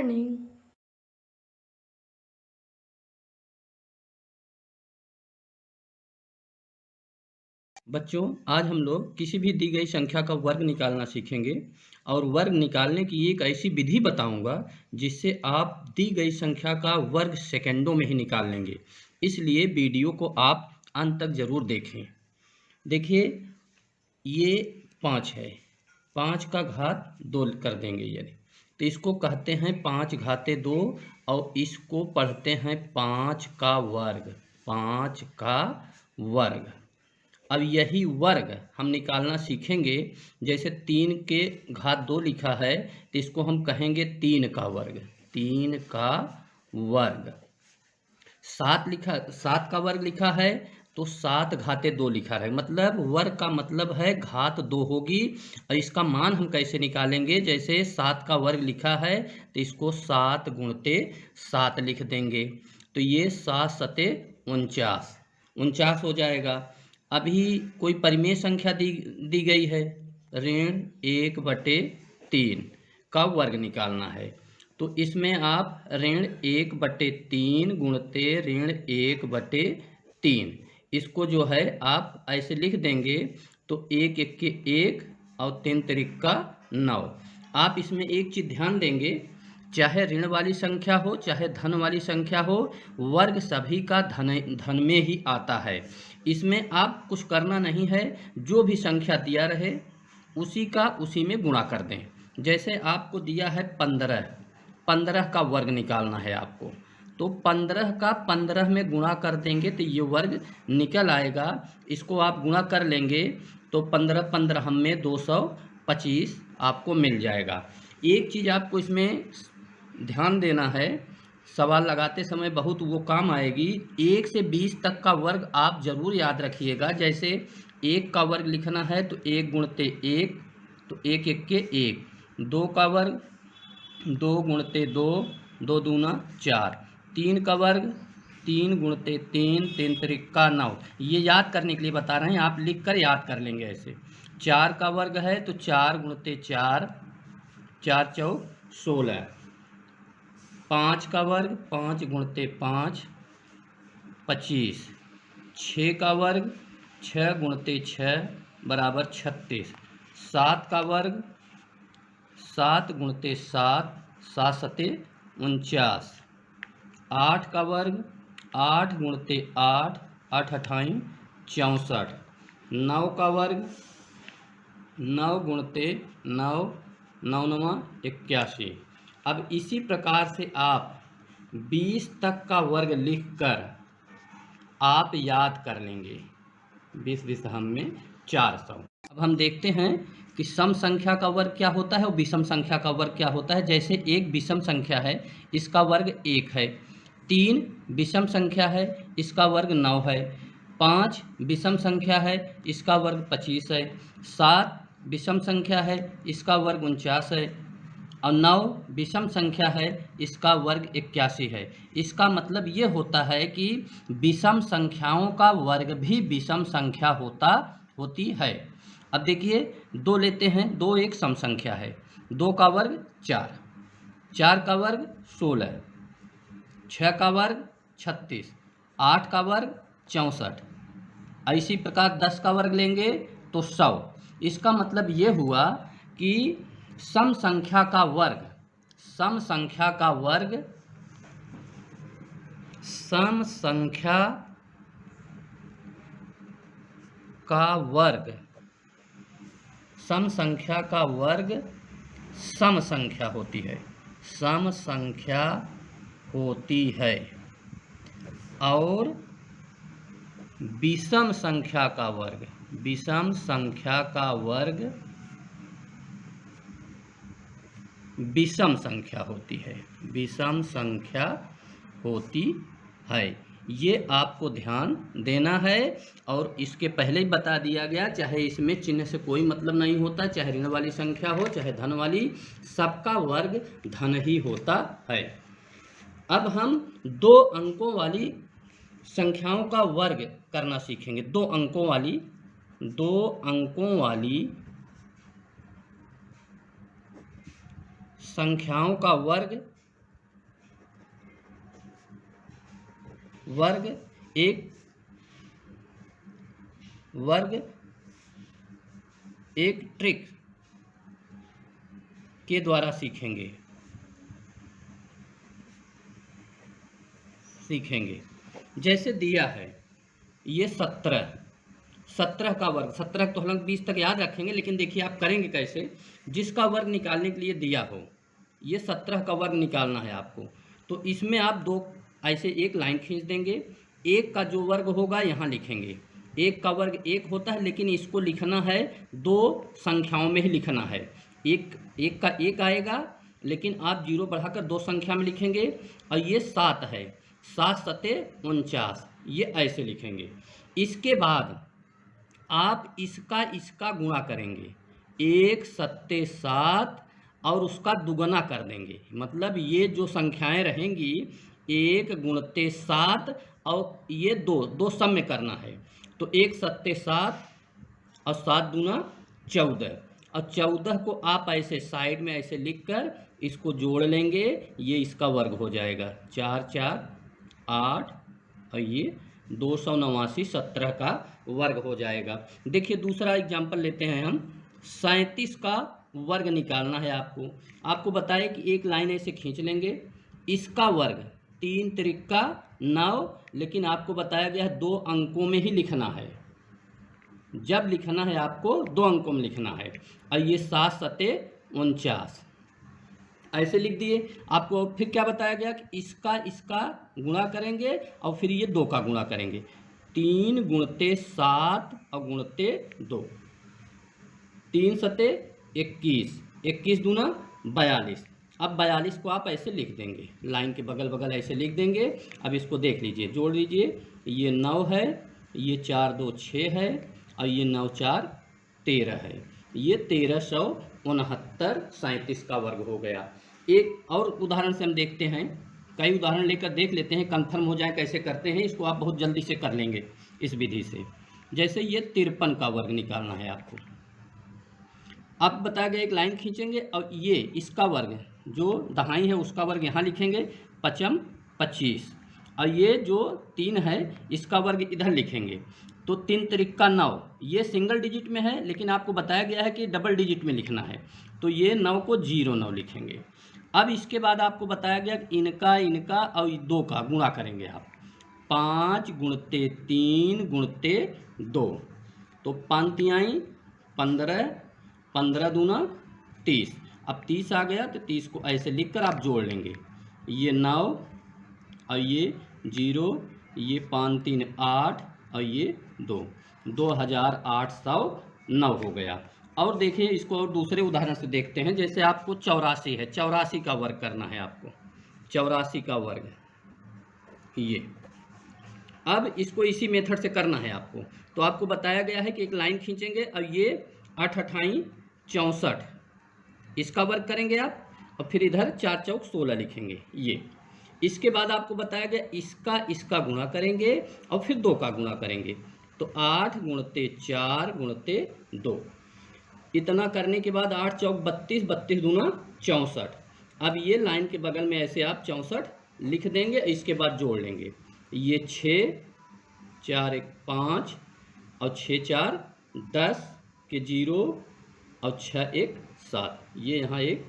Morning. बच्चों, आज हम लोग किसी भी दी गई संख्या का वर्ग निकालना सीखेंगे और वर्ग निकालने की एक ऐसी विधि बताऊंगा जिससे आप दी गई संख्या का वर्ग सेकंडों में ही निकाल लेंगे। इसलिए वीडियो को आप अंत तक जरूर देखें। देखिए, ये 5 है। 5 का घात 2 कर देंगे यदि, तो इसको कहते हैं 5 घाते 2 और इसको पढ़ते हैं 5 का वर्ग। 5 का वर्ग। अब यही वर्ग हम निकालना सीखेंगे। जैसे 3 के घात 2 लिखा है तो इसको हम कहेंगे 3 का वर्ग। 3 का वर्ग। 7 का वर्ग लिखा है तो 7 घाते 2 लिखा है, मतलब वर्ग का मतलब है घात 2 होगी। और इसका मान हम कैसे निकालेंगे, जैसे 7 का वर्ग लिखा है तो इसको 7 गुणते 7 लिख देंगे, तो ये 7 सते 49 49 हो जाएगा। अभी कोई परिमेय संख्या दी गई है, ऋण 1/3 का वर्ग निकालना है, तो इसमें आप ऋण 1/3 गुणते ऋण 1/3 इसको जो है आप ऐसे लिख देंगे, तो 1 1 1 और 3 3 का 9। आप इसमें एक चीज़ ध्यान देंगे, चाहे ऋण वाली संख्या हो चाहे धन वाली संख्या हो, वर्ग सभी का धन में ही आता है। इसमें आप कुछ करना नहीं है, जो भी संख्या दिया रहे उसी का उसी में गुणा कर दें। जैसे आपको दिया है 15, 15 का वर्ग निकालना है आपको, तो 15 का 15 में गुणा कर देंगे तो ये वर्ग निकल आएगा। इसको आप गुणा कर लेंगे तो 15 15 में 225 आपको मिल जाएगा। एक चीज़ आपको इसमें ध्यान देना है, सवाल लगाते समय बहुत वो काम आएगी। 1 से 20 तक का वर्ग आप जरूर याद रखिएगा। जैसे 1 का वर्ग लिखना है तो 1 गुणते 1, तो 1 1 के 1। 2 का वर्ग 2 गुणते 2, 2 दूना 4। 3 का वर्ग 3 गुणते 3, 3 त्रिक का 9। ये याद करने के लिए बता रहे हैं, आप लिख कर याद कर लेंगे ऐसे। 4 का वर्ग है तो 4 गुणते 4, 4 चौक 16। 5 का वर्ग 5 गुणते 5, 25। 6 का वर्ग 6 गुणते 6 बराबर 36। 7 का वर्ग 7 गुणते 7, 7 सते 49। 8 का वर्ग 8 गुणते 8, 8 अठाई 64। 9 का वर्ग 9 गुणते 9, 9 9 81। अब इसी प्रकार से आप 20 तक का वर्ग लिखकर आप याद कर लेंगे। 20 20 हम में 400। अब हम देखते हैं कि सम संख्या का वर्ग क्या होता है और विषम संख्या का वर्ग क्या होता है। जैसे एक विषम संख्या है, इसका वर्ग 1 है। 3 विषम संख्या है, इसका वर्ग 9 है। 5 विषम संख्या है, इसका वर्ग 25 है। 7 विषम संख्या है, इसका वर्ग 49 है। और 9 विषम संख्या है, इसका वर्ग 81 है। इसका मतलब ये होता है कि विषम संख्याओं का वर्ग भी विषम संख्या होती है। अब देखिए, 2 लेते हैं, 2 एक सम संख्या है। 2 का वर्ग 4, 4 का वर्ग 16, 6 का वर्ग 36, 8 का वर्ग 64। इसी प्रकार 10 का वर्ग लेंगे तो 100। इसका मतलब ये हुआ कि सम संख्या का वर्ग, सम संख्या का वर्ग, सम संख्या का वर्ग, सम संख्या का वर्ग सम संख्या होती है, सम संख्या होती है। और विषम संख्या का वर्ग, विषम संख्या का वर्ग विषम संख्या होती है, विषम संख्या होती है। ये आपको ध्यान देना है। और इसके पहले ही बता दिया गया, चाहे इसमें चिन्ह से कोई मतलब नहीं होता, चाहे ऋण वाली संख्या हो चाहे धन वाली, सबका वर्ग धन ही होता है। अब हम 2 अंकों वाली संख्याओं का वर्ग करना सीखेंगे। 2 अंकों वाली, 2 अंकों वाली संख्याओं का वर्ग वर्ग एक ट्रिक के द्वारा सीखेंगे। जैसे दिया है ये 17 का वर्ग, 17 तो हम 20 तक याद रखेंगे, लेकिन देखिए आप करेंगे कैसे। जिसका वर्ग निकालने के लिए दिया हो, ये 17 का वर्ग निकालना है आपको, तो इसमें आप दो ऐसे एक लाइन खींच देंगे। एक का जो वर्ग होगा यहाँ लिखेंगे। एक का वर्ग एक होता है, लेकिन इसको लिखना है दो संख्याओं में ही लिखना है। एक का एक आएगा, लेकिन आप जीरो बढ़ाकर दो संख्या में लिखेंगे। और ये 7 है, 7 सते 49, ये ऐसे लिखेंगे। इसके बाद आप इसका गुणा करेंगे, 1 सत्ते 7 और उसका दुगना कर देंगे। मतलब ये जो संख्याएं रहेंगी 1 गुणते 7 और ये दो सब में करना है। तो 1 सत्ते 7 और 7 दूना 14, और 14 को आप ऐसे साइड में ऐसे लिखकर इसको जोड़ लेंगे, ये इसका वर्ग हो जाएगा। 4 4 8 और ये 289, 17 का वर्ग हो जाएगा। देखिए दूसरा एग्जाम्पल लेते हैं हम। 37 का वर्ग निकालना है आपको बताया कि एक लाइन ऐसे खींच लेंगे। इसका वर्ग 3 त्रिका 9, लेकिन आपको बताया गया है 2 अंकों में ही लिखना है। जब लिखना है आपको 2 अंकों में लिखना है। और ये 7 सते 49 ऐसे लिख दिए। आपको फिर क्या बताया गया कि इसका गुणा करेंगे और फिर ये 2 का गुणा करेंगे। 3 गुणते 7 और गुणते 2, 3 सते 21, 21 दूना 42। अब 42 को आप ऐसे लिख देंगे, लाइन के बगल बगल ऐसे लिख देंगे। अब इसको देख लीजिए, जोड़ लीजिए। ये 9 है, ये 4 2 6 है, और ये 9 4 13 है। ये 1369 37 का वर्ग हो गया। एक और उदाहरण से हम देखते हैं, कई उदाहरण लेकर देख लेते हैं, कंफर्म हो जाए कैसे करते हैं। इसको आप बहुत जल्दी से कर लेंगे इस विधि से। जैसे ये 53 का वर्ग निकालना है आपको। आप बताया गया एक लाइन खींचेंगे और ये इसका वर्ग जो दहाई है उसका वर्ग यहाँ लिखेंगे, 5 25, और ये जो 3 है इसका वर्ग इधर लिखेंगे। तो 3 त्रिका 9, ये सिंगल डिजिट में है, लेकिन आपको बताया गया है कि डबल डिजिट में लिखना है। तो ये 9 को 09 लिखेंगे। अब इसके बाद आपको बताया गया कि इनका और 2 का गुणा करेंगे आप। 5 गुणते 3 गुणते 2, तो 5 तिहाई 15, 15 दूना 30। अब 30 आ गया, तो 30 को ऐसे लिखकर आप जोड़ लेंगे। ये 9 और ये 0, ये 5 3 8 और ये 2, 2809 हो गया। और देखिए इसको और दूसरे उदाहरण से देखते हैं। जैसे आपको 84 है, 84 का वर्ग करना है आपको। 84 का वर्ग ये, अब इसको इसी मेथड से करना है आपको। तो आपको बताया गया है कि एक लाइन खींचेंगे और ये 8 अठाई 64, इसका वर्ग करेंगे आप, और फिर इधर 4 चौक 16 लिखेंगे ये। इसके बाद आपको बताया गया इसका गुणा करेंगे और फिर 2 का गुणा करेंगे। तो 8 गुणते 4 गुणते 2, इतना करने के बाद 8 चौक 32, 32 दूना 64। अब ये लाइन के बगल में ऐसे आप 64 लिख देंगे। इसके बाद जोड़ लेंगे। ये 6 4 1 5 और 6 4 10 के 0 और 6 1 7। ये यहाँ एक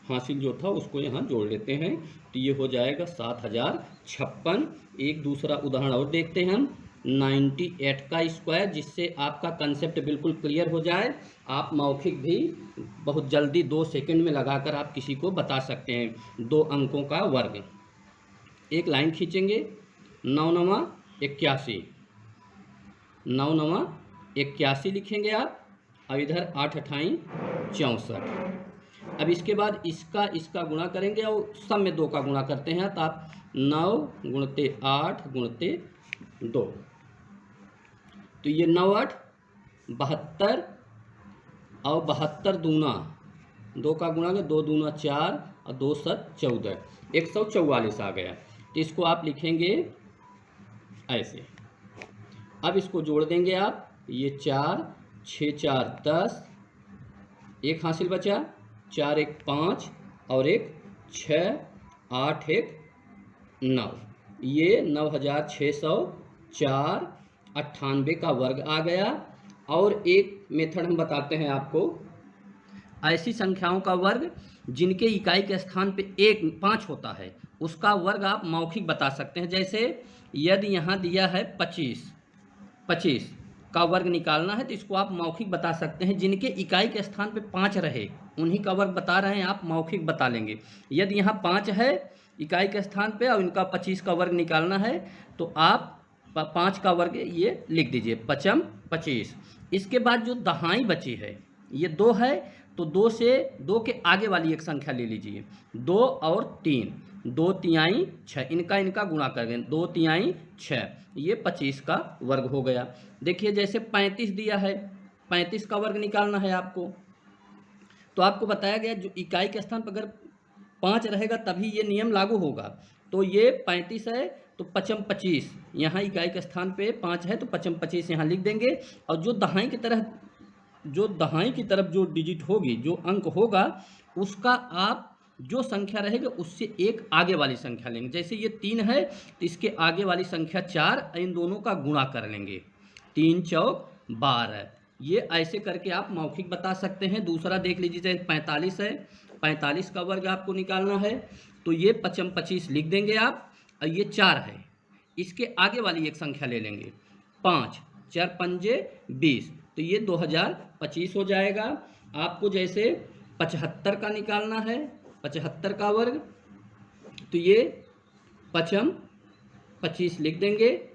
हासिल जो था उसको यहाँ जोड़ लेते हैं, तो ये हो जाएगा 7056। एक दूसरा उदाहरण और देखते हैं हम, 98 का स्क्वायर, जिससे आपका कंसेप्ट बिल्कुल क्लियर हो जाए। आप मौखिक भी बहुत जल्दी 2 सेकंड में लगाकर आप किसी को बता सकते हैं 2 अंकों का वर्ग। एक लाइन खींचेंगे, 9 9 81, 9 9 81 लिखेंगे आप, और इधर 8 अठाई 64। अब इसके बाद इसका गुणा करेंगे और सब में 2 का गुणा करते हैं। तो आप 9 गुणते 8 गुणते 2, तो ये 9 8 72 और 72 दूना 2 का गुणा कर, 2 दूना 4 और 2 7 14, 144 आ गया। तो इसको आप लिखेंगे ऐसे। अब इसको जोड़ देंगे आप। ये 4 6 4 10, एक हासिल बचा, 4 1 5 और एक 6 8 1 9। ये 9604 98 का वर्ग आ गया। और एक मेथड हम बताते हैं आपको, ऐसी संख्याओं का वर्ग जिनके इकाई के स्थान पे 5 होता है, उसका वर्ग आप मौखिक बता सकते हैं। जैसे यदि यहाँ दिया है 25 का वर्ग निकालना है, तो इसको आप मौखिक बता सकते हैं। जिनके इकाई के स्थान पे 5 रहे, उन्हीं का वर्ग बता रहे हैं, आप मौखिक बता लेंगे। यदि यहाँ 5 है इकाई के स्थान पे और इनका 25 का वर्ग निकालना है, तो आप 5 का वर्ग ये लिख दीजिए, 5 25। इसके बाद जो दहाई बची है, ये 2 है, तो 2 के आगे वाली एक संख्या ले लीजिए, 2 और 3, 2 तिहाई 6, इनका गुणा कर दें, 2 तिहाई 6, ये 25 का वर्ग हो गया। देखिए जैसे 35 दिया है, 35 का वर्ग निकालना है आपको, तो आपको बताया गया जो इकाई के स्थान पर अगर 5 रहेगा तभी ये नियम लागू होगा। तो ये 35 है, तो 5 25, यहाँ इकाई के स्थान पे 5 है, तो 5 25 यहाँ लिख देंगे। और जो दहाई की तरफ जो डिजिट होगी, जो अंक होगा, उसका आप जो संख्या रहेगी उससे एक आगे वाली संख्या लेंगे। जैसे ये 3 है, तो इसके आगे वाली संख्या 4, इन दोनों का गुणा कर लेंगे, 3 चौक 12। ये ऐसे करके आप मौखिक बता सकते हैं। दूसरा देख लीजिए, जैसे 45 है, 45 का वर्ग आपको निकालना है, तो ये 5 25 लिख देंगे आप। और ये 4 है, इसके आगे वाली एक संख्या ले लेंगे, 5, 4 पंजे 20, तो ये 2025 हो जाएगा। आपको जैसे 75 का निकालना है, 75 का वर्ग, तो ये 5 25 लिख देंगे,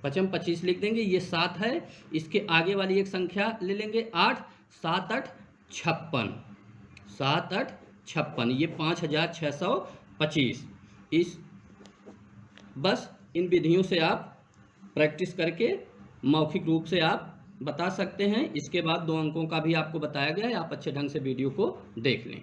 5 25 लिख देंगे। ये 7 है, इसके आगे वाली एक संख्या ले लेंगे, 8, 7 8 56, 7 8 56, ये 5625। बस इन विधियों से आप प्रैक्टिस करके मौखिक रूप से आप बता सकते हैं। इसके बाद 2 अंकों का भी आपको बताया गया है, आप अच्छे ढंग से वीडियो को देख लें।